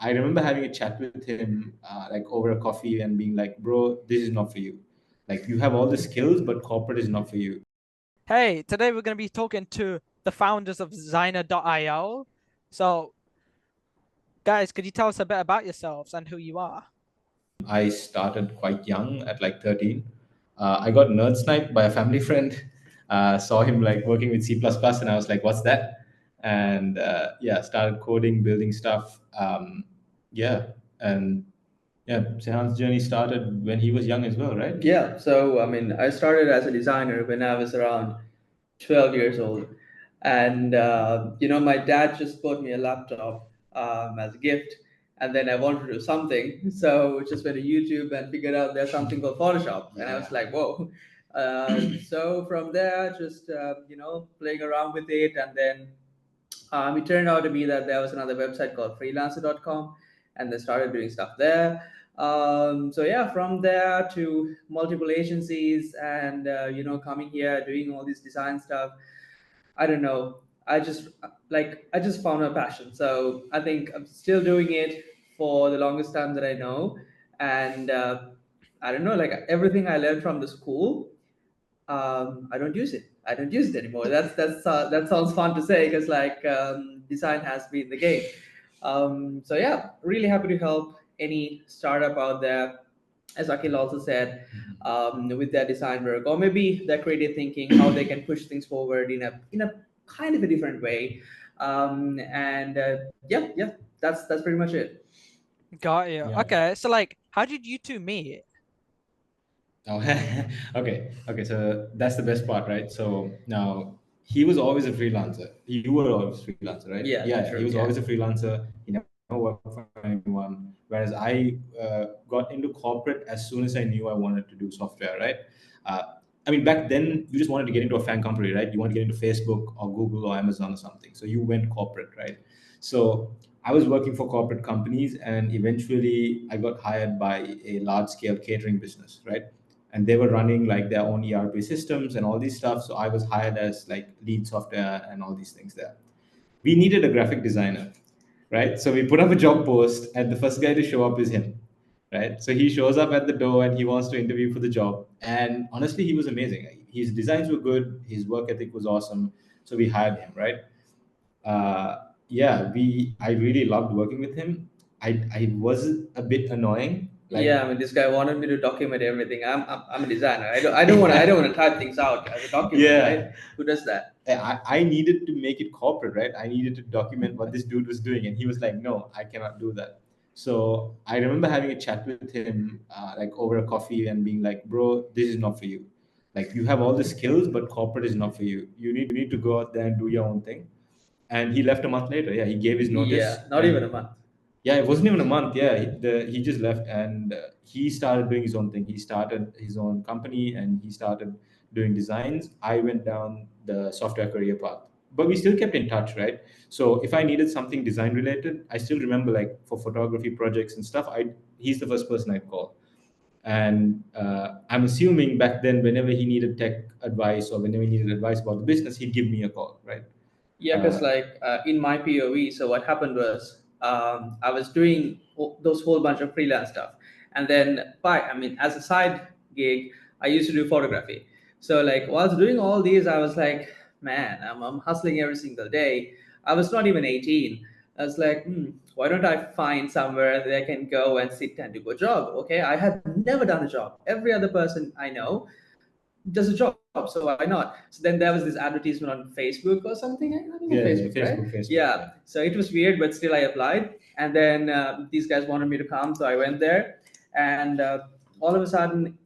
I remember having a chat with him like over a coffee and being like, bro, this is not for you. Like you have all the skills, but corporate is not for you. Hey, today we're going to be talking to the founders of Designer.io. So, guys, could you tell us a bit about yourselves and who you are? I started quite young at like 13. I got nerd sniped by a family friend. Saw him like working with C++, and I was like, what's that? And yeah, started coding, building stuff. Yeah, and yeah, Sehan's journey started when he was young as well, right? Yeah, so I mean, I started as a designer when I was around 12 years old. And, my dad just bought me a laptop as a gift. And then I wanted to do something. So just went to YouTube and figured out there's something called Photoshop. And I was like, whoa. So from there, just, playing around with it. And then it turned out to be that there was another website called freelancer.com, and they started doing stuff there. So yeah, from there to multiple agencies, and coming here doing all this design stuff. I don't know. I just found my passion. So I think I'm still doing it for the longest time that I know, and I don't know, like everything I learned from the school, I don't use it. I don't use it anymore. That sounds fun to say because design has been the game. So yeah, really happy to help any startup out there, as Akil also said, with their design work or maybe their creative thinking, how they can push things forward in a kind of a different way. And yeah, that's pretty much it. Got you. Yeah. Okay, so how did you two meet? Oh, okay. So that's the best part, right? So now he was always a freelancer. You were always a freelancer, right? Yeah, Yeah, he true. was Yeah. always a freelancer. He never worked for anyone. Whereas I got into corporate as soon as I knew I wanted to do software, right? Uh, I mean, back then you just wanted to get into a FAANG company, right? You wanted to get into Facebook or Google or Amazon or something. So you went corporate, right? So I was working for corporate companies, and eventually I got hired by a large scale catering business, right? And they were running like their own ERP systems and all these stuff. So I was hired as like lead software and all these things there. We needed a graphic designer, right? So we put up a job post, and the first guy to show up is him, right? So he shows up at the door and he wants to interview for the job. And honestly, he was amazing. His designs were good, his work ethic was awesome. So we hired him, right? uh, yeah, we I really loved working with him. I was a bit annoying, Yeah, like I mean, this guy wanted me to document everything. I'm a designer. I don't want to type things out as a document, right? yeah, Who does that? I needed to make it corporate, right? I needed to document what this dude was doing, and he was like, "No, I cannot do that." So I remember having a chat with him, like over a coffee, and being like, "Bro, this is not for you. Like you have all the skills, but corporate is not for you. You need to go out there and do your own thing." And he left a month later. Yeah, he gave his notice, Yeah, not even a and month. yeah, it wasn't even a month. Yeah, he just left, and he started doing his own thing. He started his own company, and he started doing designs. I went down the software career path, but we still kept in touch, right? So if I needed something design related, I still remember like for photography projects and stuff, I he's the first person I'd call. And I'm assuming back then, whenever he needed tech advice or whenever he needed advice about the business, he'd give me a call, right? Yeah, because uh, in my POV, so what happened was I was doing those whole bunch of freelance stuff, and then I mean, as a side gig, I used to do photography. So like whilst doing all these, I was like, man, I'm hustling every single day. I was not even 18. I was like, why don't I find somewhere that I can go and sit and do a job? Okay, I had never done a job. Every other person I know does a job, so why not? So then there was this advertisement on Facebook or something. I think on yeah, Facebook, yeah, right? Facebook, Yeah. yeah. So it was weird, but still I applied. And then these guys wanted me to come, so I went there. And all of a sudden,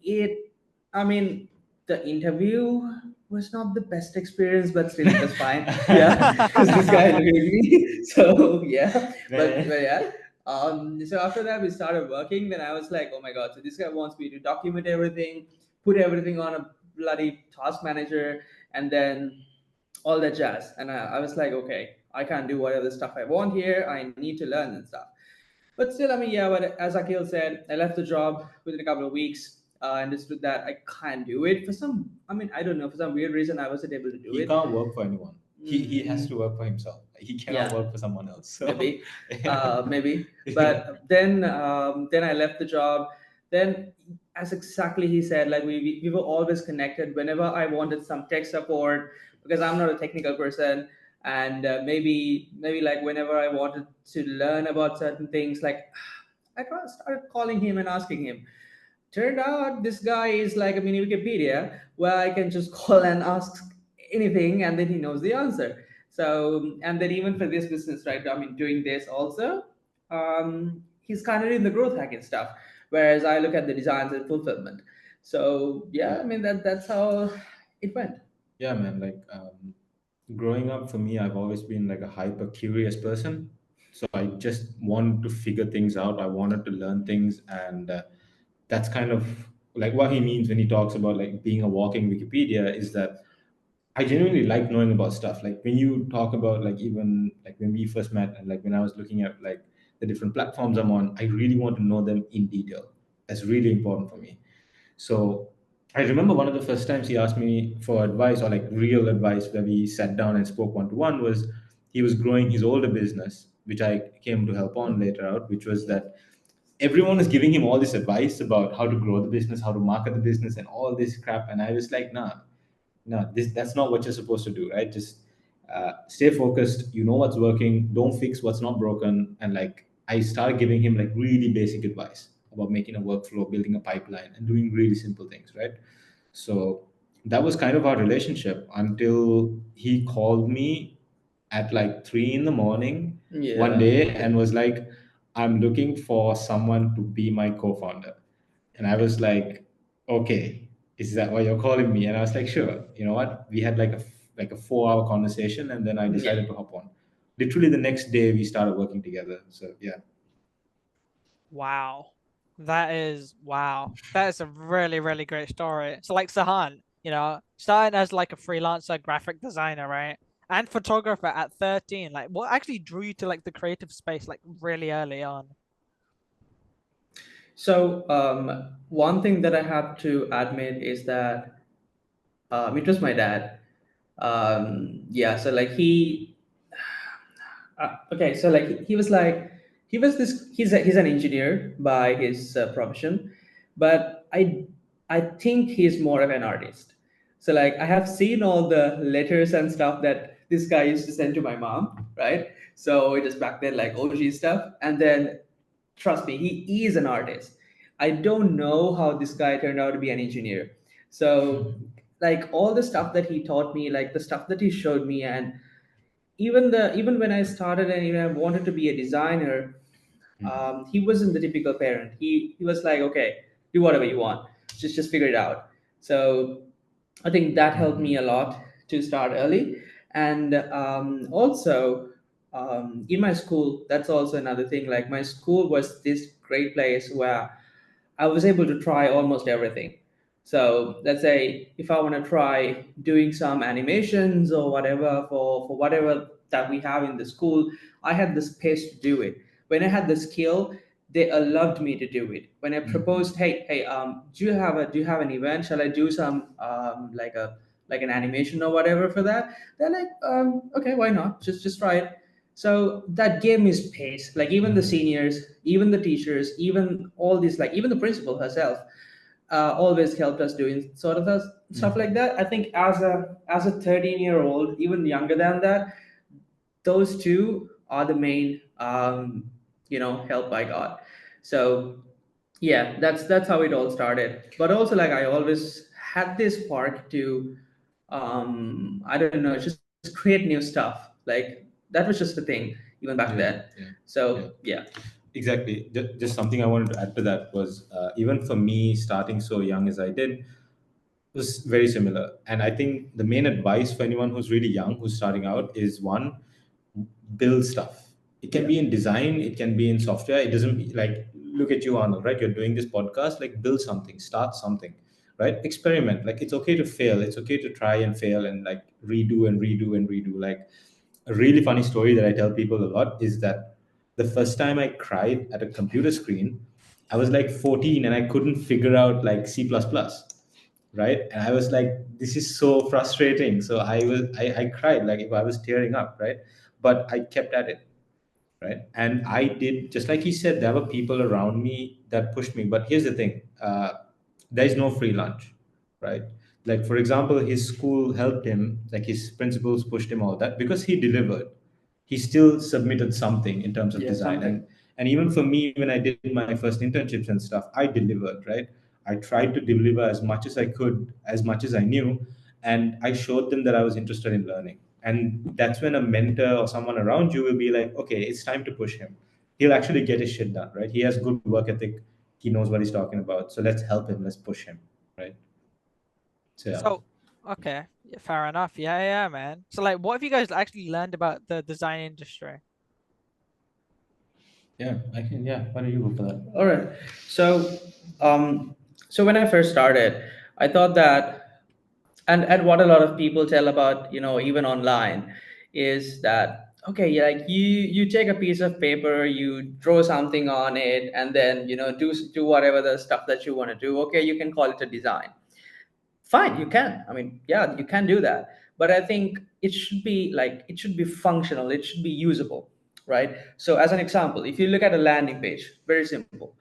I mean, the interview was not the best experience, but still it was fine. Yeah, because this guy interviewed me. So yeah, but yeah. So after that, we started working. Then I was like, oh my god! So this guy wants me to document everything, put everything on a bloody task manager, and then all that jazz. And I was like, okay, I can't do whatever stuff I want here. I need to learn and stuff. But still, I mean, yeah. But as Akil said, I left the job within a couple of weeks. I understood that I can't do it for some. I mean, I don't know, for some weird reason I wasn't able to do He it. can't work for anyone. He has to work for himself. He cannot Yeah, work for someone else. So maybe, yeah. maybe. But then I left the job. Then, as exactly he said, like we were always connected. Whenever I wanted some tech support, because I'm not a technical person, and maybe like whenever I wanted to learn about certain things, like started calling him and asking him. Turned out this guy is like a mini Wikipedia where I can just call and ask anything and then he knows the answer. So, and then even for this business, right? I mean, doing this also, he's kind of in the growth hacking stuff, whereas I look at the designs and fulfillment. So, yeah, Yeah. I mean, that's how it went. Yeah, man. Like growing up for me, I've always been like a hyper curious person. So I just wanted to figure things out. I wanted to learn things, and that's kind of like what he means when he talks about like being a walking Wikipedia. Is that I genuinely like knowing about stuff. Like when you talk about like even like when we first met and like when I was looking at like the different platforms I'm on, I really want to know them in detail. That's really important for me. So I remember one of the first times he asked me for advice or like real advice where we sat down and spoke one to one was he was growing his older business, which I came to help on later out, which was that everyone was giving him all this advice about how to grow the business, how to market the business, and all this crap. And I was like, nah, no, that's not what you're supposed to do, right? Just stay focused. You know what's working. Don't fix what's not broken. And like I started giving him like really basic advice about making a workflow, building a pipeline, and doing really simple things, right? So that was kind of our relationship until he called me at like 3 in the morning one Yeah. day and was like, "I'm looking for someone to be my co-founder." And I was like, okay, is that why you're calling me? And I was like, sure. You know what? We had like a 4 hour conversation, and then I Yeah. decided to hop on. Literally the next day, we started working together. So yeah, Wow. Wow. That is a really, really great story. So like Sehan, starting as like a freelancer graphic designer, right? And photographer at 13. Like what actually drew you to like the creative space like really early on? So, one thing that I have to admit is that it was my dad. Yeah, so like okay, so like he was like he was this he's an engineer by his profession, but I think he's more of an artist. So like I have seen all the letters and stuff that this guy used to send to my mom, right? So it is back then like OG stuff, and then trust me, he is an artist. I don't know how this guy turned out to be an engineer. So like all the stuff that he taught me, like the stuff that he showed me, and even when I started and even I wanted to be a designer, he wasn't the typical parent. He was like, okay, do whatever you want, just figure it out. So I think that helped me a lot to start early, and also in my school, that's also another thing. Like my school was this great place where I was able to try almost everything. So let's say if I want to try doing some animations or whatever for whatever that we have in the school, I had the space to do it. When I had the skill, they allowed me to do it. When I proposed, hey, do you have an event? Shall I do some like an animation or whatever for that? They're like, okay, why not? Just try it. So that gave me space. Like even the seniors, even the teachers, even all these, like even the principal herself, always helped us doing sort of stuff like that. I think as a 13-year-old, even younger than that, those two are the main help I got. So yeah, that's how it all started. But also like I always had this spark to I don't know, just create new stuff. Like that was just the thing even back then. yeah, yeah, So yeah. yeah. Exactly. Just something I wanted to add to that was even for me, starting so young as I did, was very similar. And I think the main advice for anyone who's really young, who's starting out, is one, build stuff. It can Yeah. be in design, it can be in software. It doesn't like look at you, Arnold, right? You're doing this podcast, like build something, start something, right? Experiment. Like it's okay to fail. It's okay to try and fail and like redo and redo and redo. Like a really funny story that I tell people a lot is that the first time I cried at a computer screen, I was like 14 and I couldn't figure out like C++. right? And I was like, this is so frustrating. So I cried like if I was tearing up, right? But I kept at it, right? And I did just like he said. There were people around me that pushed me. But here's the thing: there is no free lunch, right? Like for example, his school helped him, like his principals pushed him all that because he delivered. He still submitted something in terms of Yeah, design, something. and even for me, when I did my first internships and stuff, I delivered, right? I tried to deliver as much as I could, as much as I knew, and I showed them that I was interested in learning. And that's when a mentor or someone around you will be like, okay, it's time to push him. He'll actually get his shit done, right? He has good work ethic. He knows what he's talking about. So let's help him. Let's push him, right? So yeah. So, okay, yeah, fair enough. Yeah, yeah, man. So, like, what have you guys actually learned about the design industry? Yeah, I can. Yeah, why don't you go for that? All right. So, um, so when I first started, I thought that, and what a lot of people tell about, even online, is that okay, yeah, like you take a piece of paper, you draw something on it, and then do whatever the stuff that you want to do. Okay, you can call it a design. Fine, you can. I mean, yeah, you can do that, but I think it should be functional, it should be usable, right? So as an example, if you look at a landing page, very simple,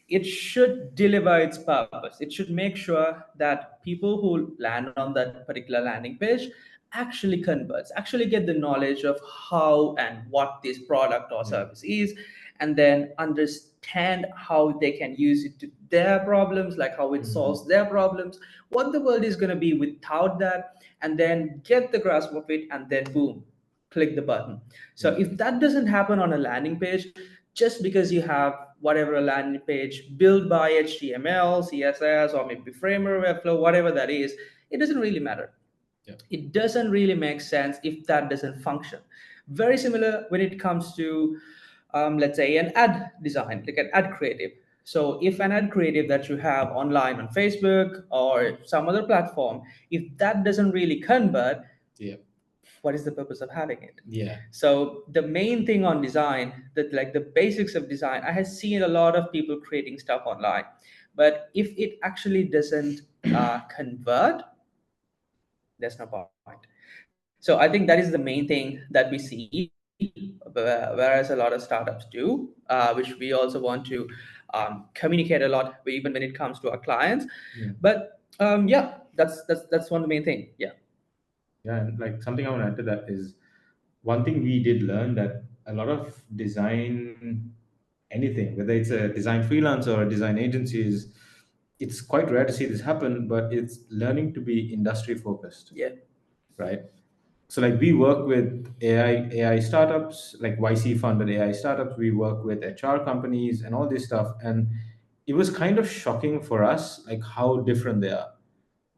it should deliver its purpose. It should make sure that people who land on that particular landing page actually converts, actually get the knowledge of how and what this product or Yeah. service is, and then understand how they can use it to their problems, like how it solves their problems, what the world is going to be without that, and then get the grasp of it, and then boom, click the button. So Yeah. if that doesn't happen on a landing page, just because you have whatever a landing page built by HTML, CSS, or maybe Framer, Webflow, whatever that is, it doesn't really matter. Yeah. It doesn't really make sense if that doesn't function. Very similar when it comes to, let's say, an ad design, like an ad creative. So if an ad creative that you have online on Facebook or some other platform, if that doesn't really convert, Yeah. what is the purpose of having it? Yeah. So the main thing on design, that like the basics of design, I have seen a lot of people creating stuff online, but if it actually doesn't convert, there's no point. So I think that is the main thing that we see, whereas a lot of startups do, which we also want to communicate a lot, even when it comes to our clients. Yeah. But yeah, that's one of the main thing. Yeah. Yeah, and like something I want to add to that is one thing we did learn that a lot of design, anything, whether it's a design freelance or a design agency, is it's quite rare to see this happen, but it's learning to be industry focused, Yeah. right? So like we work with AI startups, like YC funded AI startups. We work with HR companies and all this stuff, and it was kind of shocking for us, like how different they are,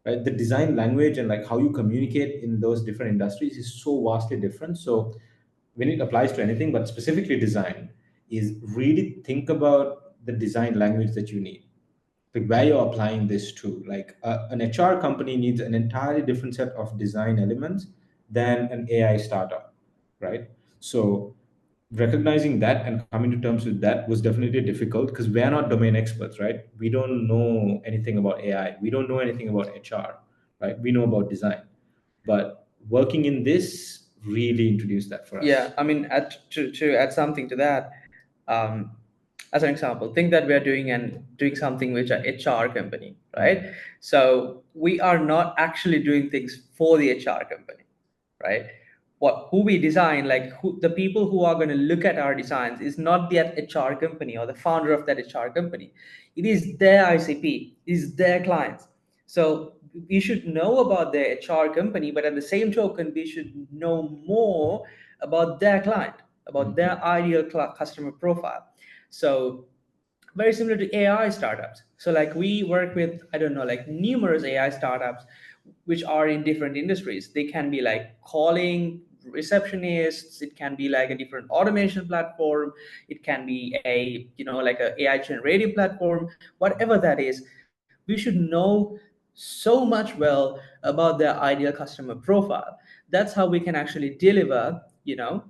right? The design language and like how you communicate in those different industries is so vastly different. So when it applies to anything, but specifically design, is really think about the design language that you need, like where you're applying this to. Like an HR company needs an entirely different set of design elements than an AI startup, right? So recognizing that and coming to terms with that was definitely difficult because we're not domain experts, right? We don't know anything about AI. We don't know anything about HR, right? We know about design, but working in this really introduced that for us. Yeah, I mean, to add something to that, um, as an example, think that we are doing something which are HR company, right? So we are not actually doing things for the HR company, right? What who we design, like who the people who are going to look at our designs is not that HR company or the founder of that HR company. It is their ICP, is their clients. So we should know about their HR company, but at the same token, we should know more about their client, about their ideal customer profile. So very similar to AI startups. So like we work with, I don't know, like numerous AI startups which are in different industries. They can be like calling receptionists, it can be like a different automation platform, it can be a, like a AI generative platform, whatever that is. We should know so much well about their ideal customer profile. That's how we can actually deliver,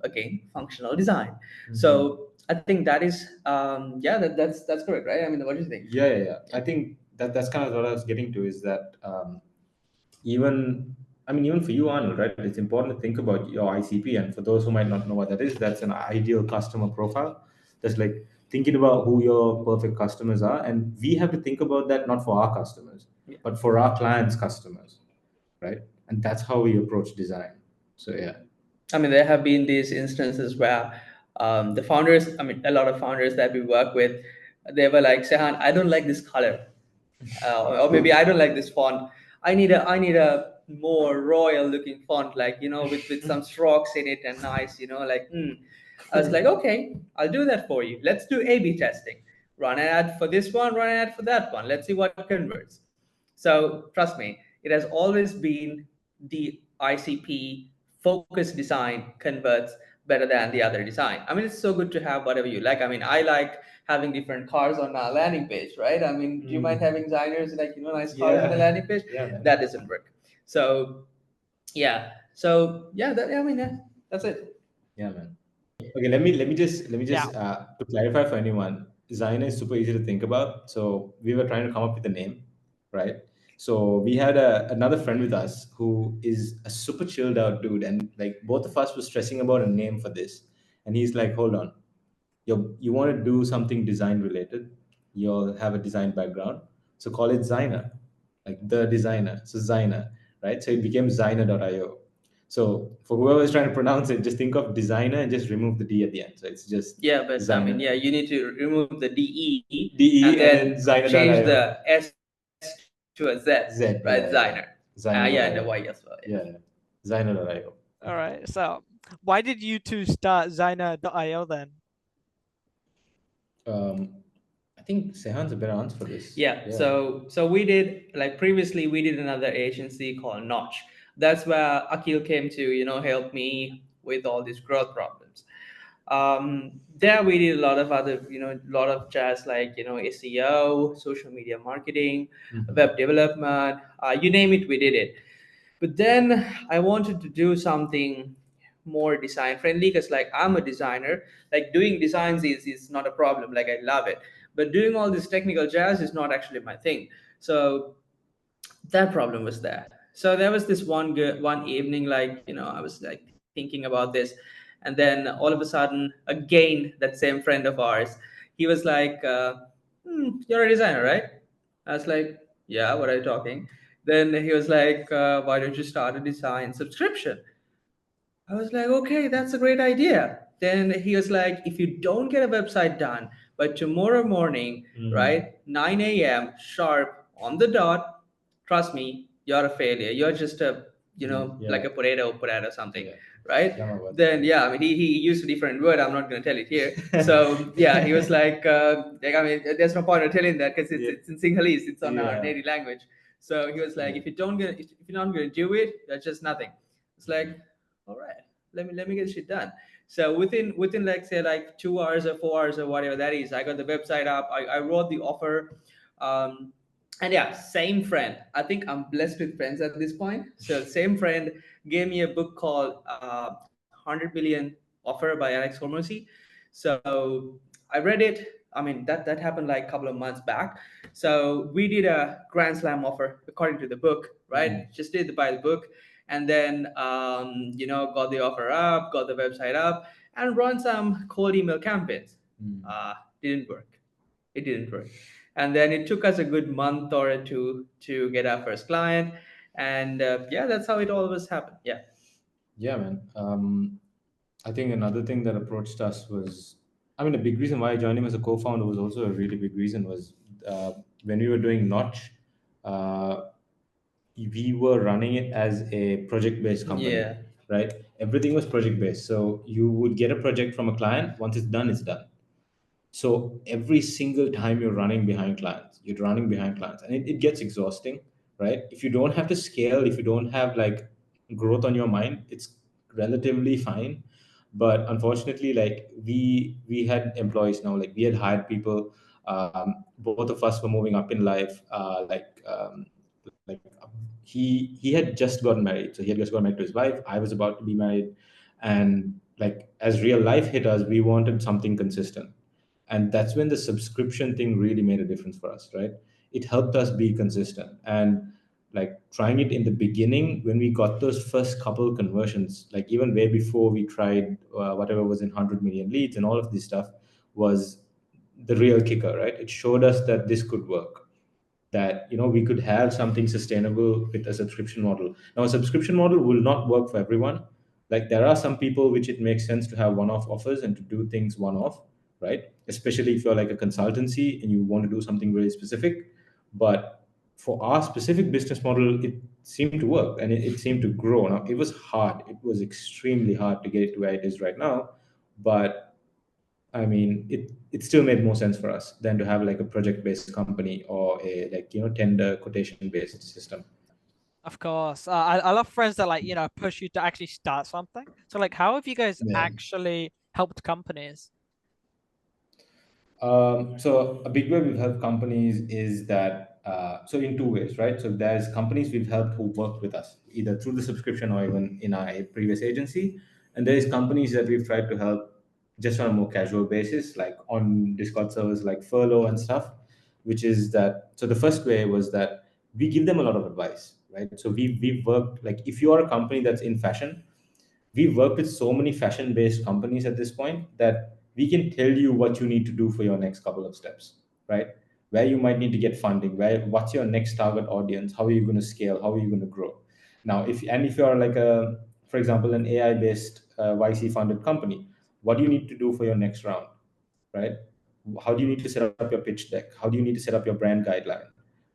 again, functional design. So I think that is, yeah, that's correct, right? I mean, what do you think? Yeah, yeah, yeah. I think that's kind of what I was getting to, is that even even for you, Arnold, right? It's important to think about your ICP. And for those who might not know what that is, that's an ideal customer profile. That's like thinking about who your perfect customers are, and we have to think about that not for our customers, but for our clients' customers, right? And that's how we approach design. So yeah. I mean, there have been these instances where the founders, I mean, a lot of founders that we work with, they were like, Sehan, I don't like this color, or maybe I don't like this font. I need a more royal looking font, like with some strokes in it and nice, like. I was like, okay, I'll do that for you. Let's do A/B testing. Run an ad for this one, run an ad for that one. Let's see what converts. So trust me, it has always been the ICP focused design converts better than the other design. I mean, it's so good to have whatever you like. I mean, I like having different cars on our landing page, right? I mean, do you mind having designers like nice cars on the landing page? Yeah, man. That doesn't work. So yeah. So yeah, that's it. Yeah, man. Okay, let me just to clarify for anyone, Zaina is super easy to think about. So we were trying to come up with a name, right? So we had another friend with us who is a super chilled out dude, and like both of us were stressing about a name for this, and he's like, "Hold on, you want to do something design related? You'll have a design background, so call it Zaina, like the designer. So Zaina, right? So it became Zaina.io. So for whoever is trying to pronounce it, just think of designer and just remove the D at the end. So it's just Yeah, but I mean, Zaina. yeah, you need to remove the DE DE and and then then change Zaina.io. the S to a Z, Z, right? yeah, Zainer. yeah. Yeah, and the Y Zaina.io. as well. Yeah. Yeah, yeah. Zaina.io. All right. So why did you two start Zyna.io then? Um, I think Sehan's a better answer for this. Yeah. So we did, like, previously we did another agency called Notch. That's where Aqeel came to help me with all these growth problems. There we did a lot of other lot of jazz, like SEO, social media marketing, web development, you name it, we did it. But then I wanted to do something more design friendly, because like I'm a designer, like doing designs is not a problem, like I love it, but doing all this technical jazz is not actually my thing. So that problem was there. So there was this one evening, like I was like thinking about this, and then all of a sudden, again, that same friend of ours, he was like, "You're a designer, right?" I was like, "Yeah, what are you talking?" Then he was like, "Why don't you start a design subscription?" I was like, okay, that's a great idea. Then he was like, if you don't get a website done by tomorrow morning, right, 9 a.m. sharp on the dot, trust me, you're a failure. You're just a, like a potato something, Yeah. right? Yeah, my Then yeah, I mean, he used a different word. I'm not going to tell it here. So yeah, he was like, I mean, there's no point of telling that, because it's in Sinhalese. It's on our native language. So he was like, if you're not going to do it, that's just nothing. It's like, all right, let me get shit done. So within like, say, like 2 hours or 4 hours or whatever that is, I got the website up. I wrote the offer. And yeah, same friend, I think I'm blessed with friends at this point. So same friend gave me a book called 100 Million Offer by Alex Hormozy. So I read it. I mean, that happened like a couple of months back. So we did a grand slam offer according to the book, right? Just did by the book, and then got the offer up, got the website up, and run some cold email campaigns. Didn't work. It didn't work. And then it took us a good month or two to get our first client, and yeah, that's how it always happened. Yeah. Yeah, man. I think another thing that approached us was, a big reason why I joined him as a co-founder was also a really big reason was when we were doing Notch, uh, we were running it as a project-based company, Yeah. right? Everything was project-based. So you would get a project from a client. Once it's done, it's done. So every single time you're running behind clients, and it gets exhausting, right? If you don't have to scale, if you don't have like growth on your mind, it's relatively fine. But unfortunately, like we had employees now, like we had hired people. Both of us were moving up in life. He had just gotten married, so he had just gotten married to his wife. I was about to be married, and like as real life hit us, we wanted something consistent, and that's when the subscription thing really made a difference for us, right? it helped us be consistent. And like trying it in the beginning, when we got those first couple conversions, like even way before we tried whatever was in 100 million leads and all of this stuff, was the real kicker, right? It showed us that this could work, that we could have something sustainable with a subscription model. Now a subscription model will not work for everyone. Like there are some people which it makes sense to have one-off offers and to do things one-off, right? Especially if you're like a consultancy and you want to do something really specific. But for our specific business model, it seemed to work, and it seemed to grow. Now it was hard, it was extremely hard to get it to where it is right now, but I mean, it still made more sense for us than to have like a project-based company or a like tender quotation-based system. Of course. I love friends that like, push you to actually start something. So like, how have you guys Yeah. actually helped companies? So a big way we've helped companies is that so in two ways, right? So there's companies we've helped who worked with us either through the subscription or even in our previous agency, and there is companies that we've tried to help just on a more casual basis, like on Discord servers like Furlough and stuff. Which is that, so the first way was that we give them a lot of advice, right? So we've worked, like if you are a company that's in fashion, we've worked with so many fashion based companies at this point that we can tell you what you need to do for your next couple of steps, right? Where you might need to get funding, what's your next target audience, how are you going to scale, how are you going to grow. Now if you're like a, for example, an AI based YC funded company, what do you need to do for your next round, right? How do you need to set up your pitch deck, how do you need to set up your brand guideline,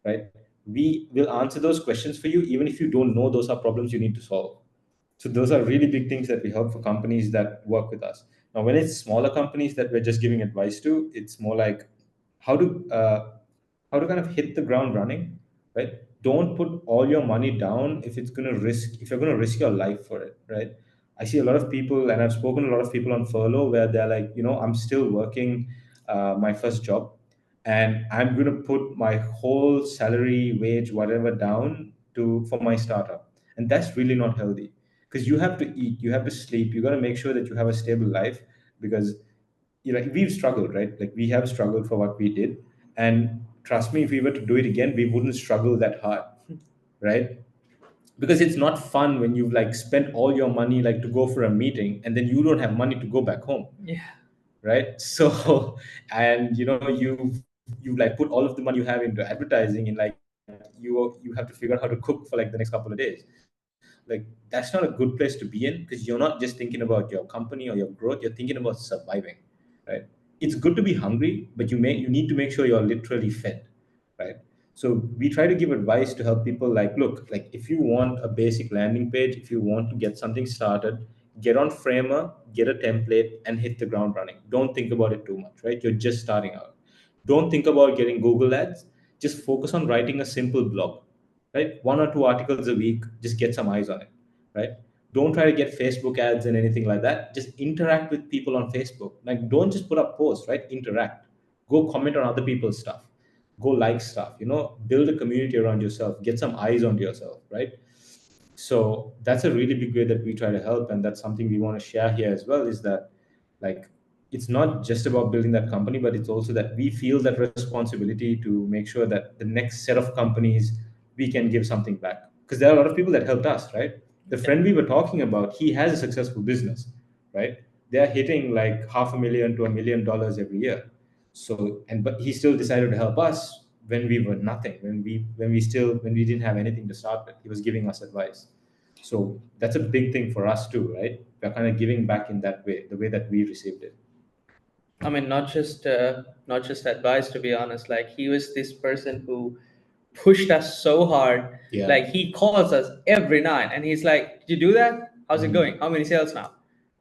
right? We will answer those questions for you even if you don't know those are problems you need to solve. So those are really big things that we help for companies that work with us. Now, when it's smaller companies that we're just giving advice to, it's more like how to uh, how to kind of hit the ground running, right? Don't put all your money down if you're gonna risk your life for it, right? I see a lot of people, and I've spoken to a lot of people on furlough where they're like, I'm still working my first job, and I'm gonna put my whole salary, wage, whatever down to for my startup, and that's really not healthy because you have to eat, you have to sleep, you got to make sure that you have a stable life because we've struggled, right? Like we have struggled for what we did, and trust me, if we were to do it again, we wouldn't struggle that hard, right? Because it's not fun when you've like spent all your money like to go for a meeting and then you don't have money to go back home, Yeah. right? So and you've like put all of the money you have into advertising, and like you have to figure out how to cook for like the next couple of days. Like that's not a good place to be in because you're not just thinking about your company or your growth, you're thinking about surviving, right? It's good to be hungry, but you need to make sure you're literally fed, right? So we try to give advice to help people, like, look, like if you want a basic landing page, if you want to get something started, get on Framer, get a template and hit the ground running. Don't think about it too much, right? You're just starting out. Don't think about getting Google ads. Just focus on writing a simple blog, right? One or two articles a week, just get some eyes on it, right? Don't try to get Facebook ads and anything like that. Just interact with people on Facebook. Like, don't just put up posts, right? Interact. Go comment on other people's stuff. Go like stuff, build a community around yourself, get some eyes on yourself, right? So that's a really big way that we try to help, and that's something we want to share here as well, is that like it's not just about building that company, but it's also that we feel that responsibility to make sure that the next set of companies we can give something back, because there are a lot of people that helped us, right? The friend we were talking about, he has a successful business, right? They're hitting like $500,000 to $1 million every year. So and but he still decided to help us when we were nothing, when we didn't have anything to start with. He was giving us advice. So that's a big thing for us too, right? We're kind of giving back in that way, the way that we received it. I mean, not just advice, to be honest. Like he was this person who pushed us so hard. Yeah. Like he calls us every night, and he's like, "Did you do that? How's it Mhm. going? How many sales now?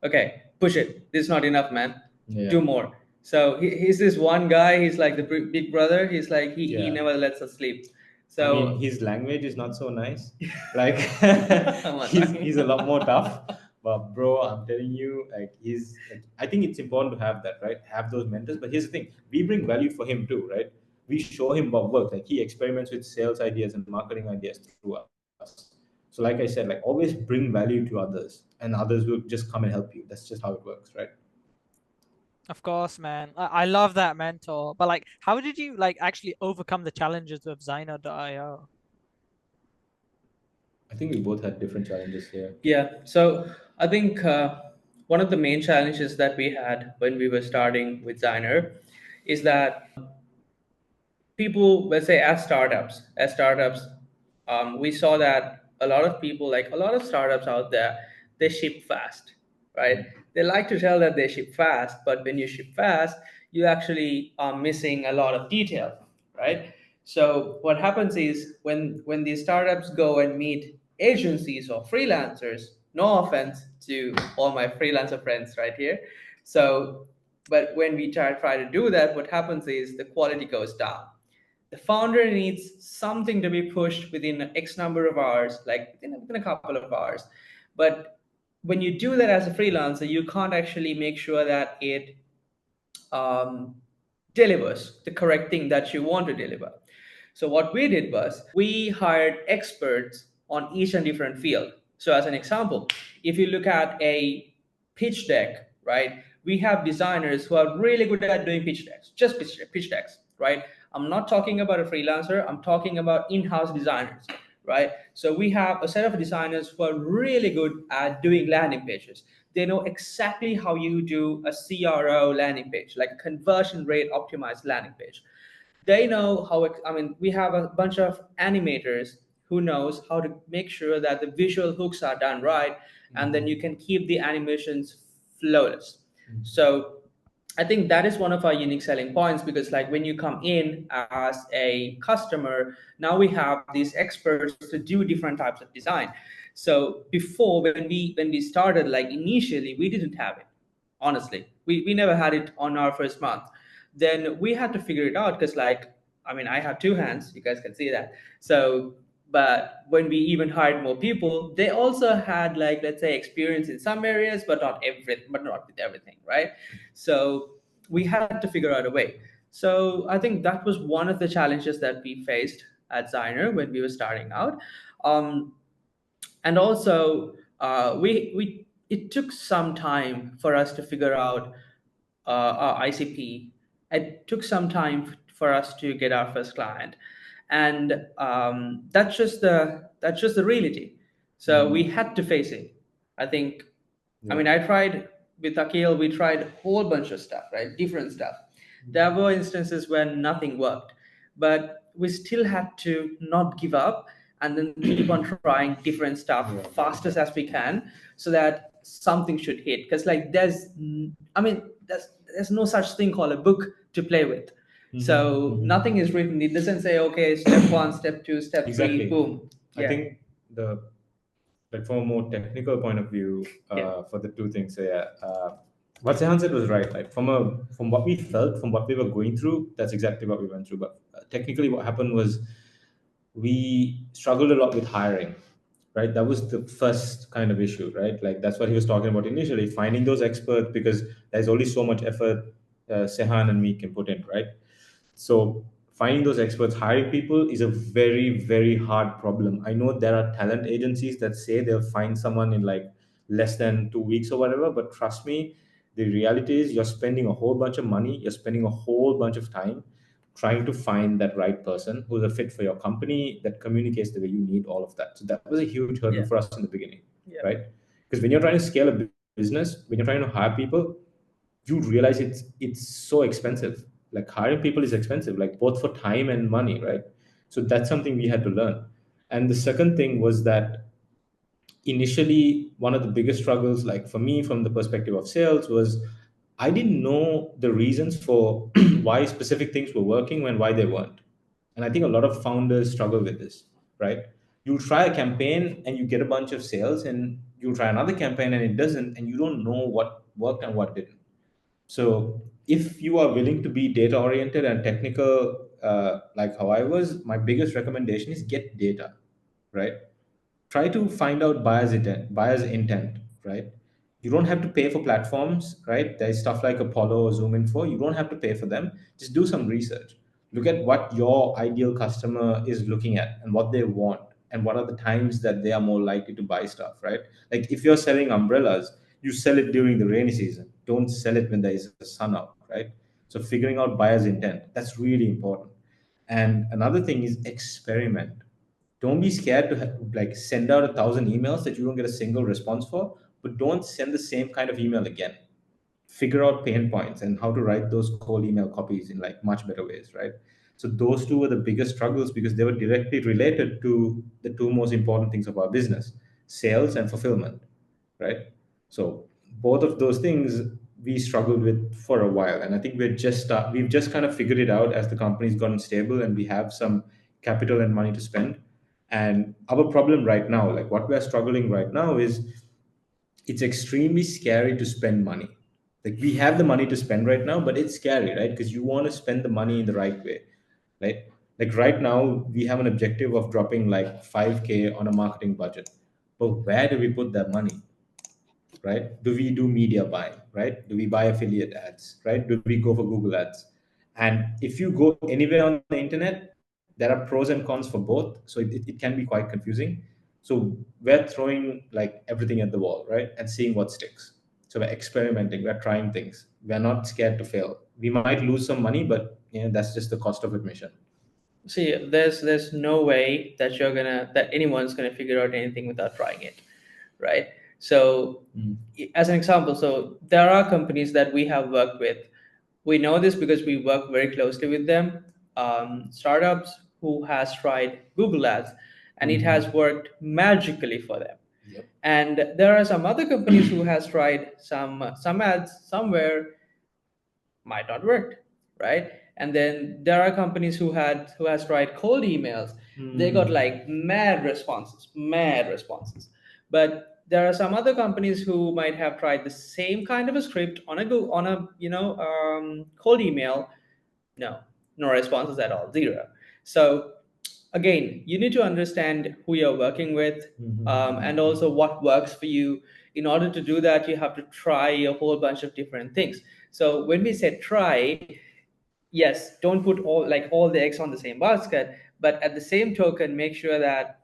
Okay, push it. This is not enough, man. Yeah. Do more." So he's this one guy. He's like the big brother. He's like he Yeah. never lets us sleep. I mean, So his language is not so nice. Like come on, he's a lot more tough. But bro, I'm telling you, like he's like, I think it's important to have that, right? Have those mentors. But here's the thing: we bring value for him too, right? We show him what works. Like he experiments with sales ideas and marketing ideas through us. So, like I said, like always bring value to others, and others will just come and help you. That's just how it works, right? Of course, man. I love that mentor. But like, how did you like actually overcome the challenges of Zyno.io? I think we both had different challenges here. Yeah, so I think one of the main challenges that we had when we were starting with Zyner is that people, let's say as startups, we saw that a lot of people, like a lot of startups out there, they ship fast, right? They like to tell that they ship fast, but when you ship fast, you actually are missing a lot of detail, right? So what happens is when these startups go and meet agencies or freelancers, no offense to all my freelancer friends right here, so but when we try to do that, what happens is the quality goes down. The founder needs something to be pushed within X number of hours, like within a couple of hours. But when you do that as a freelancer, you can't actually make sure that it um, delivers the correct thing that you want to deliver. So what we did was we hired experts on each and different field. So as an example, if you look at a pitch deck, right? We have designers who are really good at doing pitch decks, just pitch decks, right? I'm not talking about a freelancer, I'm talking about in-house designers, right? So we have a set of designers who are really good at doing landing pages. They know exactly how you do a CRO landing page, like a conversion rate optimized landing page. They know how, I mean, we have a bunch of animators who knows how to make sure that the visual hooks are done right, and then you can keep the animations flawless. So I think that is one of our unique selling points, because like when you come in as a customer, now we have these experts to do different types of design. So before, when we started, like initially we didn't have it. Honestly, we never had it on our first month. Then we had to figure it out, because like, I mean, I have two hands, you guys can see that. So but when we even hired more people, they also had, like, let's say, experience in some areas, but not with everything, right? So we had to figure out a way. So I think that was one of the challenges that we faced at Zyner when we were starting out. Um, and also, we it took some time for us to figure out our ICP. It took some time for us to get our first client, and that's just the reality. So we had to face it. I think. I Yeah. mean, I tried with Aqeel. We tried a whole bunch of stuff, right? Different stuff. There were instances where nothing worked, but we still had to not give up and then keep on trying different stuff Yeah. fastest as we can, so that something should hit. Because like I mean, there's no such thing called a book to play with. So nothing is written. It doesn't say, okay, step one, step two, step three, Exactly. boom. I Yeah. think the like from a more technical point of view, Yeah. for the two things, so yeah, what Sehan said was right. Like from what we felt, from what we were going through, that's exactly what we went through. But technically, what happened was we struggled a lot with hiring, right? That was the first kind of issue, right? Like that's what he was talking about initially, finding those experts, because there's only so much effort Sehan and me can put in, right? So finding those experts, hiring people is a very, very hard problem. I know there are talent agencies that say they'll find someone in like less than 2 weeks or whatever, but trust me, the reality is you're spending a whole bunch of money, you're spending a whole bunch of time trying to find that right person who's a fit for your company, that communicates the way you need, all of that. So that was a huge hurdle Yeah. for us in the beginning, Yeah. right? Because when you're trying to scale a business, when you're trying to hire people, you realize it's so expensive. Like hiring people is expensive, like both for time and money, right? So that's something we had to learn. And the second thing was that initially one of the biggest struggles, like for me from the perspective of sales, was I didn't know the reasons for why specific things were working when why they weren't. And I think a lot of founders struggle with this, right? You try a campaign and you get a bunch of sales, and you try another campaign and it doesn't, and you don't know what worked and what didn't. So if you are willing to be data oriented and technical, like how I was, my biggest recommendation is get data, right? Try to find out buyer's intent, right? You don't have to pay for platforms, right? There's stuff like Apollo or Zoom Info. You don't have to pay for them. Just do some research. Look at what your ideal customer is looking at and what they want, and what are the times that they are more likely to buy stuff, right? Like if you're selling umbrellas, you sell it during the rainy season, Don't sell it when there is a sun out, right? So figuring out buyer's intent, that's really important. And another thing is experiment. Don't be scared to like send out 1,000 emails that you don't get a single response for, but don't send the same kind of email again. Figure out pain points and how to write those cold email copies in like much better ways, right? So those two were the biggest struggles because they were directly related to the two most important things of our business: sales and fulfillment, right? So both of those things we struggled with for a while, and I think we've just kind of figured it out as the company's gotten stable and we have some capital and money to spend. And our problem right now, like what we're struggling right now, is it's extremely scary to spend money. Like we have the money to spend right now, but it's scary, right? Because you want to spend the money in the right way, right? Like right now, we have an objective of dropping like 5K on a marketing budget. But where do we put that money, right? Do we do media buying, right? Do we buy affiliate ads, right? Do we go for Google ads? And if you go anywhere on the internet, there are pros and cons for both. So it can be quite confusing. So we're throwing like everything at the wall, right? And seeing what sticks. So we're experimenting, we're trying things. We're not scared to fail. We might lose some money, but that's just the cost of admission. See, there's no way that that anyone's gonna figure out anything without trying it, right? So, as an example, so there are companies that we have worked with. We know this because we work very closely with them. Startups who has tried Google Ads, and it has worked magically for them. Yep. And there are some other companies who has tried some ads somewhere, might not work, right? And then there are companies who has tried cold emails. They got like mad responses. But there are some other companies who might have tried the same kind of a script on a cold email. No, no responses at all, zero. So again, you need to understand who you're working with, and also what works for you. In order to do that, you have to try a whole bunch of different things. So when we said try, yes, don't put all the eggs on the same basket, but at the same token, make sure that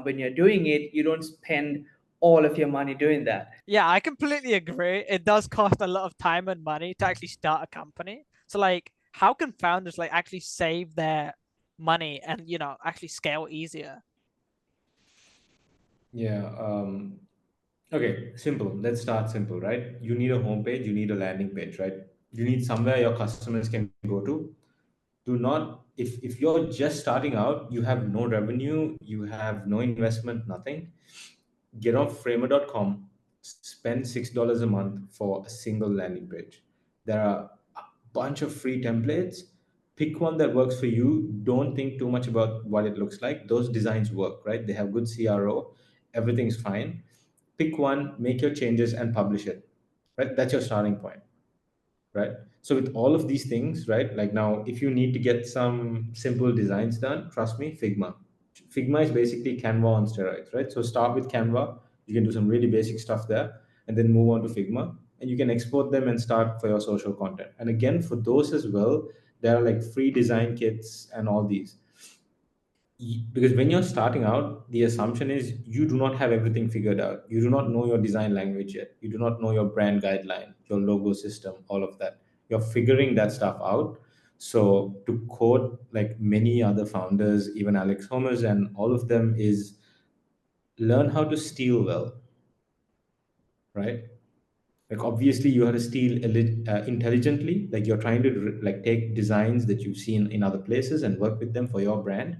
when you're doing it, you don't spend all of your money doing that. Yeah, I completely agree. It does cost a lot of time and money to actually start a company. So like, how can founders like actually save their money and actually scale easier? Yeah. Okay, simple. Let's start simple, right? You need a homepage, you need a landing page, right? You need somewhere your customers can go to. Do not, if you're just starting out, you have no revenue, you have no investment, nothing. Get on framer.com, spend $6 a month for a single landing page. There are a bunch of free templates. Pick one that works for you. Don't think too much about what it looks like. Those designs work, right? They have good CRO, everything's fine. Pick one, make your changes, and publish it, right? That's your starting point, right? So with all of these things, right, like now if you need to get some simple designs done, trust me, Figma is basically Canva on steroids, right? So start with Canva, you can do some really basic stuff there, and then move on to Figma, and you can export them and start for your social content. And again, for those as well, there are like free design kits and all these. Because when you're starting out, the assumption is you do not have everything figured out. You do not know your design language yet. You do not know your brand guideline, your logo system, all of that. You're figuring that stuff out. So to quote like many other founders, even Alex Homers and all of them, is learn how to steal well, right? Like obviously you have to steal intelligently. Like you're trying to like take designs that you've seen in other places and work with them for your brand,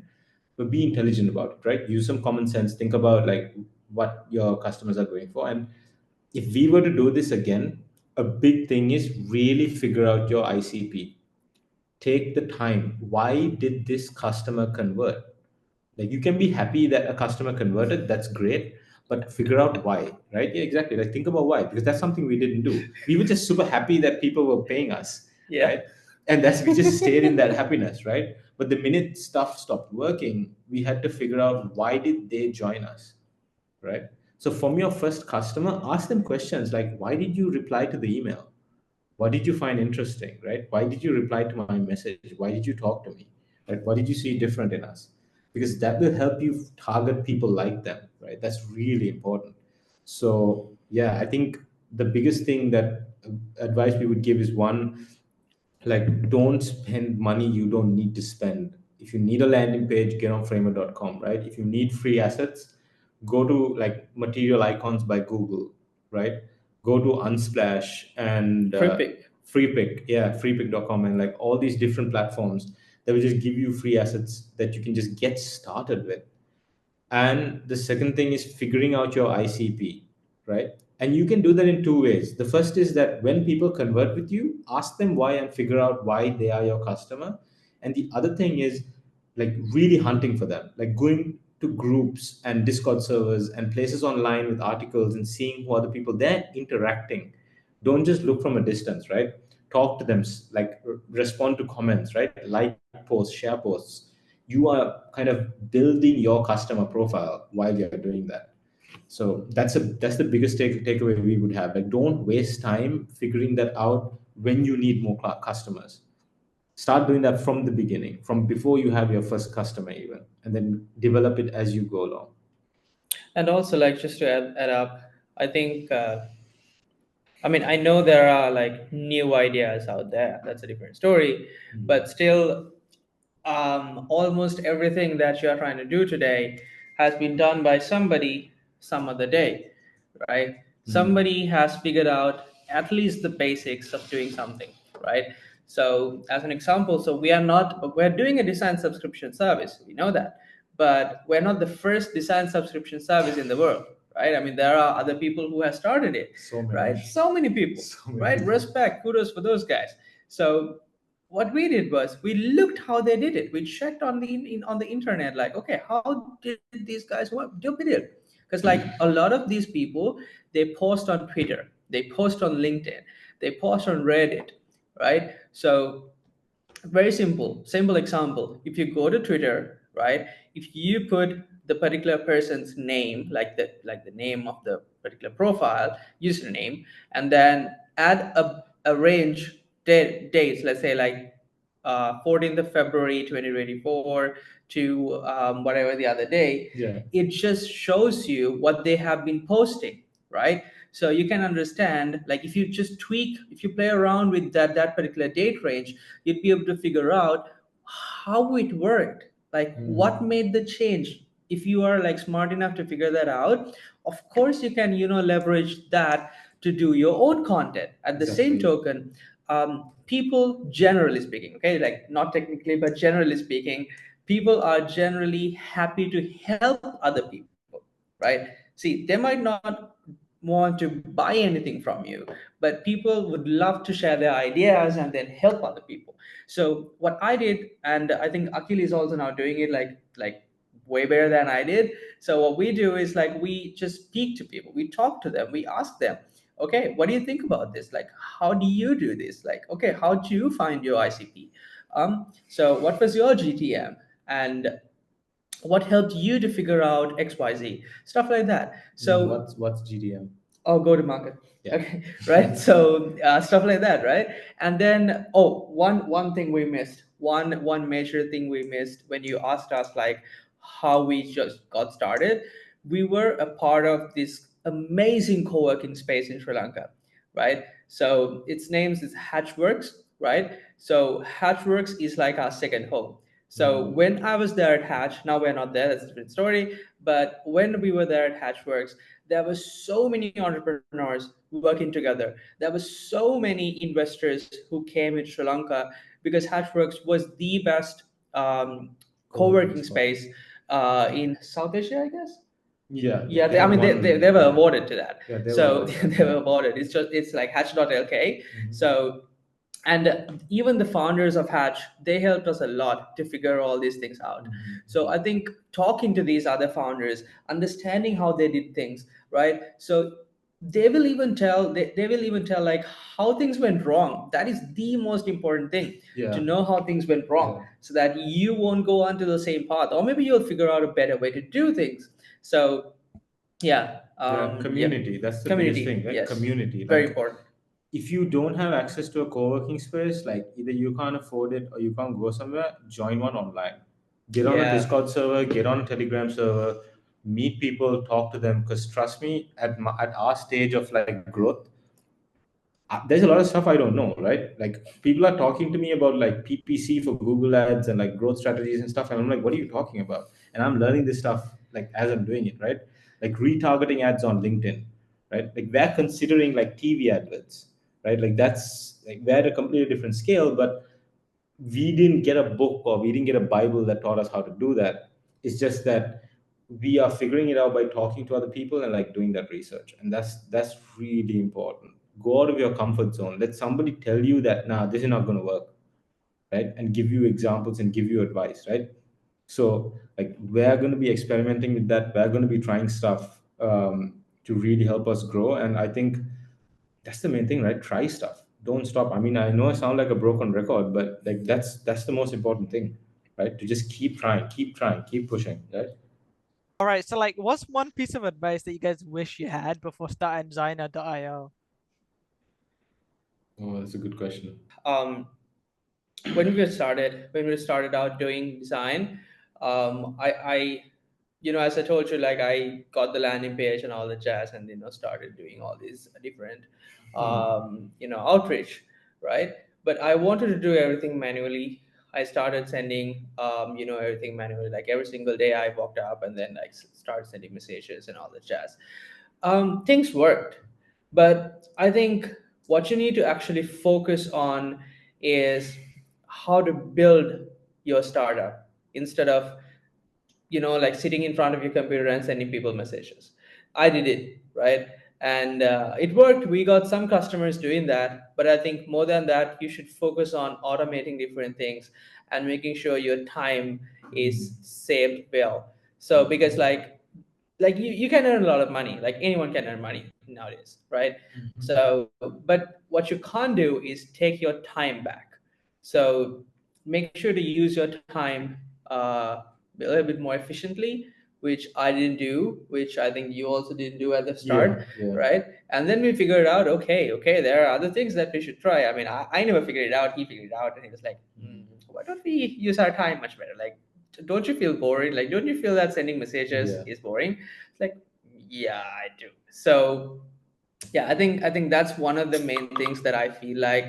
but be intelligent about it, right? Use some common sense. Think about like what your customers are going for. And if we were to do this again, a big thing is really figure out your ICP. Take the time. Why did this customer convert? Like you can be happy that a customer converted, that's great, but figure out why, right? Yeah, exactly. Like think about why, because that's something we didn't do. We were just super happy that people were paying us, Yeah. right? And that's we just stayed in that happiness, right? But the minute stuff stopped working, we had to figure out why did they join us, right? So from your first customer, ask them questions like, why did you reply to the email? What did you find interesting, right? Why did you reply to my message? Why did you talk to me, right? What did you see different in us? Because that will help you target people like them, right? That's really important. So yeah, I think the biggest thing that advice we would give is one, like don't spend money you don't need to spend. If you need a landing page, get on framer.com, right? If you need free assets, go to like Material Icons by Google, right? Go to Unsplash and Free pick. Freepik, yeah, freepik.com, and like all these different platforms that will just give you free assets that you can just get started with. And the second thing is figuring out your ICP, right? And you can do that in two ways. The first is that when people convert with you, ask them why and figure out why they are your customer. And the other thing is like really hunting for them, like going to groups and Discord servers and places online with articles and seeing who are the people they're interacting. Don't just look from a distance, right? Talk to them, like respond to comments, right? Like posts, share posts. You are kind of building your customer profile while you're doing that. So that's the biggest takeaway we would have. Like, don't waste time figuring that out when you need more customers. Start doing that from the beginning, from before you have your first customer even, and then develop it as you go along. And also, like, just to add up, I think, I mean, I know there are like new ideas out there. That's a different story. But still, almost everything that you are trying to do today has been done by somebody some other day, right? Somebody has figured out at least the basics of doing something, right? So, as an example, so we're doing a design subscription service. We know that, but we're not the first design subscription service in the world, right? I mean, there are other people who have started it, So many. right? So many people, So many right? people. Respect, kudos for those guys. So what we did was we looked how they did it. We checked on on the internet, like, okay, how did these guys do it? Because like a lot of these people, they post on Twitter, they post on LinkedIn, they post on Reddit, right? So very simple example. If you go to Twitter, right, if you put the particular person's name, like the name of the particular profile username, and then add a range dates, let's say like 14th of February 2024 to whatever the other day, Yeah. it just shows you what they have been posting, right? So you can understand, like, if you just tweak, if you play around with that particular date range, you'd be able to figure out how it worked, like what made the change. If you are like smart enough to figure that out, of course you can, leverage that to do your own content. At the same Exactly. token, people, generally speaking, okay, like not technically but generally speaking, people are generally happy to help other people, right? See, they might not want to buy anything from you, but people would love to share their ideas and then help other people. So what I did, and I think Aqeel is also now doing it, like way better than I did. So what we do is like we just speak to people, we talk to them, we ask them, okay, what do you think about this? Like, how do you do this? Like, okay, how do you find your ICP? So what was your GTM? And what helped you to figure out XYZ? Stuff like that. So What's GDM? oh, go to market. Yeah. Okay, right. So stuff like that, right? And then, oh, one thing we missed, one major thing we missed when you asked us like how we just got started. We were a part of this amazing co-working space in Sri Lanka, right? So its name is Hatchworks, right? So Hatchworks is like our second home. So when I was there at Hatch, now we're not there, that's a different story. But when we were there at Hatchworks, there were so many entrepreneurs working together. There were so many investors who came in Sri Lanka because Hatchworks was the best co-working spot. space in South Asia, I guess. Yeah. Yeah, They I have mean, one. they were awarded to that. Yeah, they were So awarded that, they were yeah. awarded. It's like Hatch.lk. So, and even the founders of Hatch, they helped us a lot to figure all these things out. So I think talking to these other founders, understanding how they did things, right? So they will even tell like how things went wrong. That is the most important thing, Yeah. to know how things went wrong, Yeah. so that you won't go onto the same path, or maybe you'll figure out a better way to do things. So yeah, Yeah, community. yeah. That's the biggest Community, thing, right? yes, Community. very Like, important. if you don't have access to a co-working space, like either you can't afford it or you can't go somewhere, join one online. Get on a Yeah. Discord server, get on a Telegram server, meet people, talk to them. Because trust me, at our stage of like growth, there's a lot of stuff I don't know, right? Like people are talking to me about like PPC for Google Ads and like growth strategies and stuff, and I'm like, what are you talking about? And I'm learning this stuff like as I'm doing it, right? Like retargeting ads on LinkedIn, right? Like we're considering like TV adverts, right? Like that's like we're at a completely different scale, but we didn't get a book or we didn't get a Bible that taught us how to do that. It's just that we are figuring it out by talking to other people and like doing that research, and that's really important. Go out of your comfort zone. Let somebody tell you that nah, this is not going to work, right? And give you examples and give you advice, right? So like we're going to be experimenting with that. We're going to be trying stuff to really help us grow, and I think that's the main thing, right? Try stuff, don't stop. I mean, I know I sound like a broken record, but like that's the most important thing, right? To just keep trying, keep pushing, right? All right, so like, what's one piece of advice that you guys wish you had before starting Designer.io? Oh, that's a good question. Um, when we started out doing design, I as I told you, like I got the landing page and all the jazz, and started doing all these different outreach, right? But I wanted to do everything manually. I started sending everything manually. Like every single day I walked up and then like started sending messages and all the jazz. Things worked, but I think what you need to actually focus on is how to build your startup instead of like sitting in front of your computer and sending people messages. I did it, right? And it worked. We got some customers doing that, but I think more than that, you should focus on automating different things and making sure your time is saved well. So because like you can earn a lot of money, like anyone can earn money nowadays, right? So but what you can't do is take your time back. So make sure to use your time a little bit more efficiently, which I didn't do, which I think you also didn't do at the Yeah, start, yeah. right? And then we figured out, okay, there are other things that we should try. I mean, I never figured it out. He figured it out, and he was like, why don't we use our time much better? Like, don't you feel bored? Like, don't you feel that sending messages Yeah. is boring? It's like, yeah, I do. So yeah, I think that's one of the main things that I feel like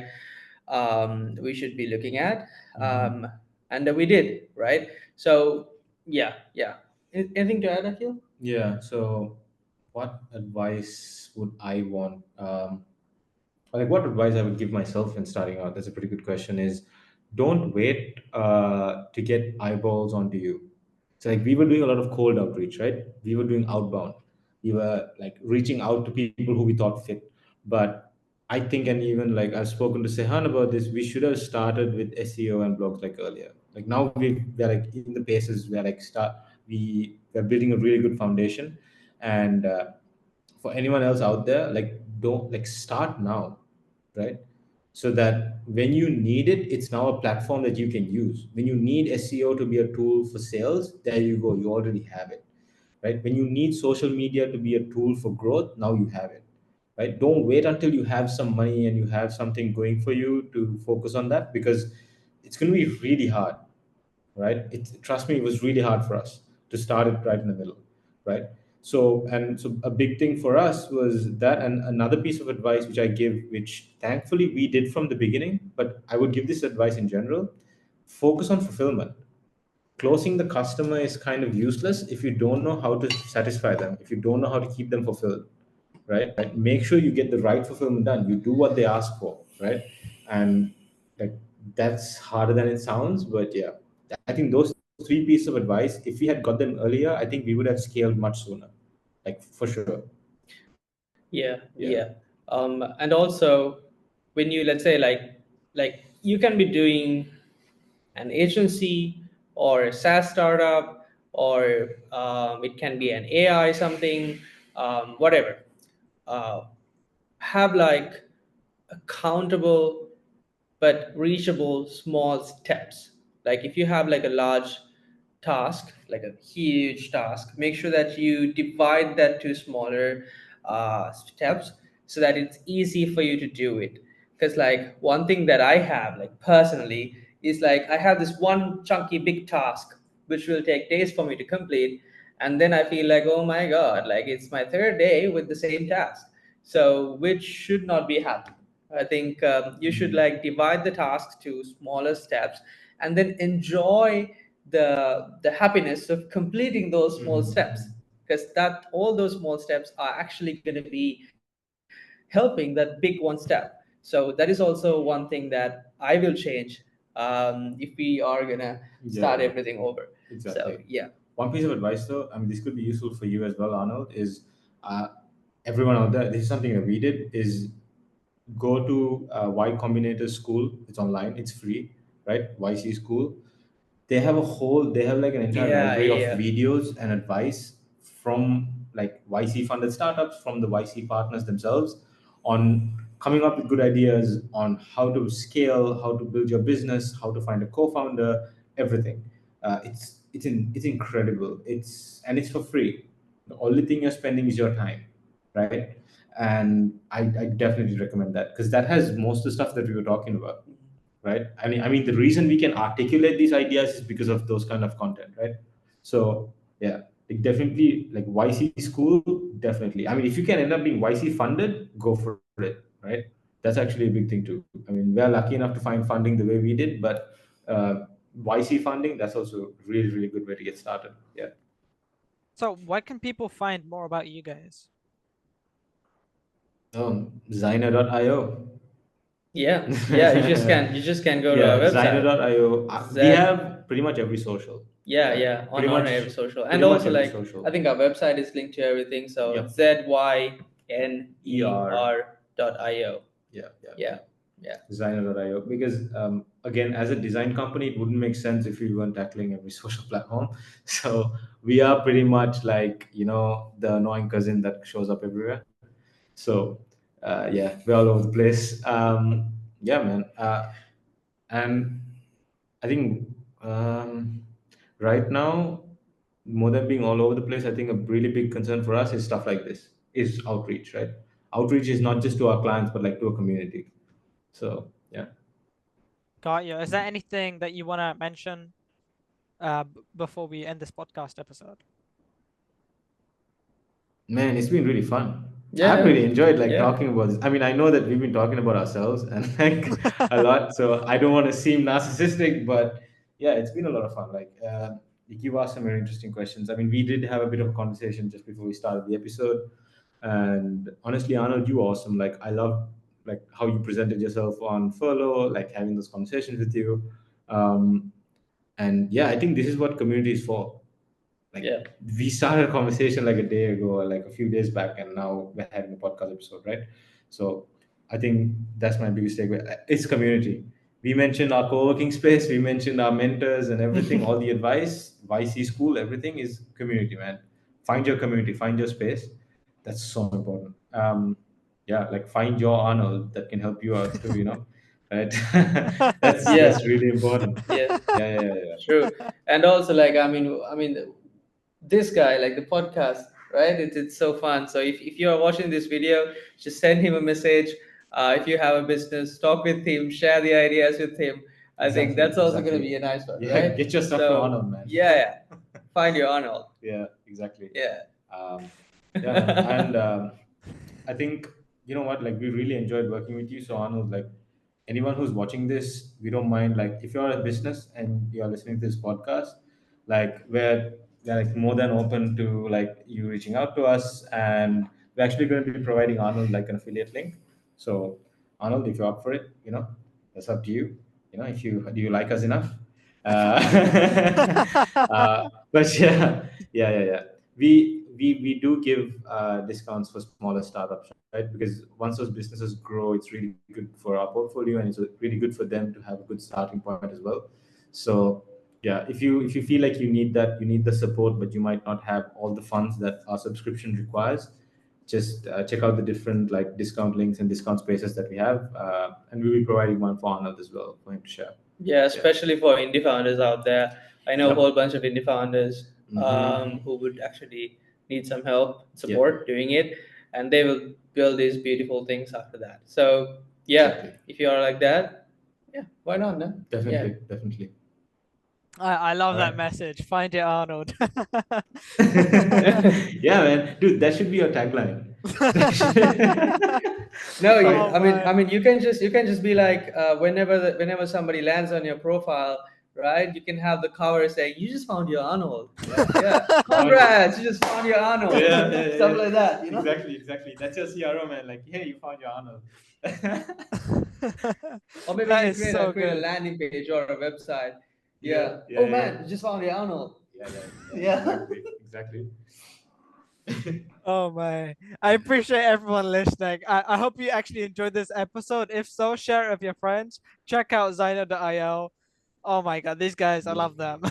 we should be looking at, um, and we did, right? So yeah. Anything to add, Akhil? Yeah. So, what advice would I want? Like, what advice I would give myself in starting out? That's a pretty good question. Is don't wait to get eyeballs onto you. So, like, we were doing a lot of cold outreach, right? We were doing outbound. We were like reaching out to people who we thought fit. But I think, and even like I've spoken to Sehan about this, we should have started with SEO and blogs like earlier. Like now we're like in the paces where like we're building a really good foundation, and for anyone else out there, like don't like start now, right? So that when you need it, it's now a platform that you can use. When you need SEO to be a tool for sales, there you go, you already have it, right? When you need social media to be a tool for growth, now you have it, right? Don't wait until you have some money and you have something going for you to focus on that, because it's going to be really hard, right? Trust me, it was really hard for us to start it right in the middle, right? So a big thing for us was that, and another piece of advice which I give, which thankfully we did from the beginning, but I would give this advice in general: focus on fulfillment. Closing the customer is kind of useless if you don't know how to satisfy them, if you don't know how to keep them fulfilled, right? Make sure you get the right fulfillment done. You do what they ask for, right? And like that's harder than it sounds, but yeah, I think those three pieces of advice, if we had got them earlier, I think we would have scaled much sooner, like for sure. Yeah. And also when you, let's say, like you can be doing an agency or a SaaS startup, or it can be an AI something, whatever. Uh, have like accountable but reachable small steps. Like if you have like a large task, like a huge task, make sure that you divide that to smaller steps so that it's easy for you to do it. Because like one thing that I have, like personally, is like I have this one chunky big task which will take days for me to complete, and then I feel like, oh my god, like it's my third day with the same task. So which should not be happening, I think you should like divide the task to smaller steps, and then enjoy the happiness of completing those small steps, because that all those small steps are actually going to be helping that big one step. So that is also one thing that I will change if we are gonna start Yeah, everything over. So exactly. yeah. One piece of advice, though, I mean, this could be useful for you as well, Arnold, is uh, everyone out there, this is something that we did, is go to Y Combinator School. It's online, it's free, right? YC School. They have like an entire Yeah, library of yeah. videos and advice from like YC funded startups, from the YC partners themselves, on coming up with good ideas on how to scale, how to build your business, how to find a co-founder, everything. It's incredible. It's for free. The only thing you're spending is your time, right? And I definitely recommend that, because that has most of the stuff that we were talking about, right? I mean, the reason we can articulate these ideas is because of those kind of content, right? So yeah, like definitely, like YC school, definitely. I mean, if you can end up being YC funded, go for it, right? That's actually a big thing too. I mean, we're lucky enough to find funding the way we did, but YC funding, that's also really, really good way to get started. Yeah. So where can people find more about you guys? Designer.io. Yeah, yeah. You just can go to our Yeah, website. designer.io. We Z. have pretty much every social. Yeah, Yeah, yeah. pretty On much, every social, and pretty much also every like I social. think our website is linked to everything. So Yep. ER. ZYNER.io. Yeah, yeah, Yeah, yeah. yeah. Designer.io. Because again, as a design company, it wouldn't make sense if we weren't tackling every social platform. So we are pretty much like, the annoying cousin that shows up everywhere. So yeah, we're all over the place. Yeah, man. And I think right now, more than being all over the place, I think a really big concern for us is stuff like this, is outreach, right? Outreach is not just to our clients, but like to a community. So yeah. Got you. Is there anything that you want to mention before we end this podcast episode? Man, it's been really fun. I've Yeah, really enjoyed like yeah. talking about this. I mean, I know that we've been talking about ourselves and like a lot, so I don't want to seem narcissistic, but yeah, it's been a lot of fun. Like, you asked some very interesting questions. I mean, we did have a bit of a conversation just before we started the episode, and honestly, Arnold, you were awesome. Like, I love like how you presented yourself on furlough, like having those conversations with you, um, and yeah, I think this is what community is for. Like, Yeah. we started a conversation like a day ago or like a few days back, and now we're having a podcast episode, right? So I think that's my biggest takeaway. It's community. We mentioned our co-working space, we mentioned our mentors and everything, all the advice, YC school, everything is community, man. Find your community, find your space. That's so important. Yeah, like find your Arnold that can help you out too, right? that's Yeah, that's really important. yeah. Yeah, yeah, yeah, yeah. True. And also like I mean this guy, like the podcast, right? It's so fun. So if you are watching this video, just send him a message. If you have a business, talk with him, share the ideas with him. I think Exactly, that's also going to be exactly. a nice one, Yeah, right? get your stuff to So Arnold, man. yeah, yeah. Find your Arnold. Yeah, exactly. Yeah. Um, yeah, man. And I think, you know what, like we really enjoyed working with you. So Arnold, like anyone who's watching this, we don't mind. Like if you're a business and you're listening to this podcast, like we're like more than open to like you reaching out to us, and we're actually going to be providing Arnold like an affiliate link. So Arnold, if you're up for it, that's up to you. If you do you like us enough? But yeah, yeah, yeah, yeah. We do give discounts for smaller startups, right? Because once those businesses grow, it's really good for our portfolio, and it's really good for them to have a good starting point as well. So yeah, if you feel like you need the support, but you might not have all the funds that our subscription requires, just check out the different like discount links and discount spaces that we have, and we'll be providing one for Arnold as well for him to share. Yeah, Yeah. especially for indie founders out there. I know a Yep. whole bunch of indie founders Mhm. who would actually need some help, Yep. support doing it, and they will build these beautiful things after that. So yeah, Exactly. if you are like that, yeah, why not? No? Yeah. Definitely, definitely. I love All that right. message. Find it, Arnold. Yeah, man, dude, that should be your tagline. No, Oh I my. mean, you can just be like, whenever somebody lands on your profile, right? You can have the cover saying, "You just found your Arnold." Like, yeah, congrats, you just found your Arnold. Stuff like that, you know. Exactly. That's your CRO, man. Like, hey, you found your Arnold. Or maybe That you is so create a good. landing page or a website. Yeah. Yeah, Oh yeah. man, you just found your Arnold. Yeah. Yeah. Exactly. Oh my. I appreciate everyone listening. I hope you actually enjoyed this episode. If so, share it with your friends. Check out Zaina.io. Oh my god, these guys, I love them.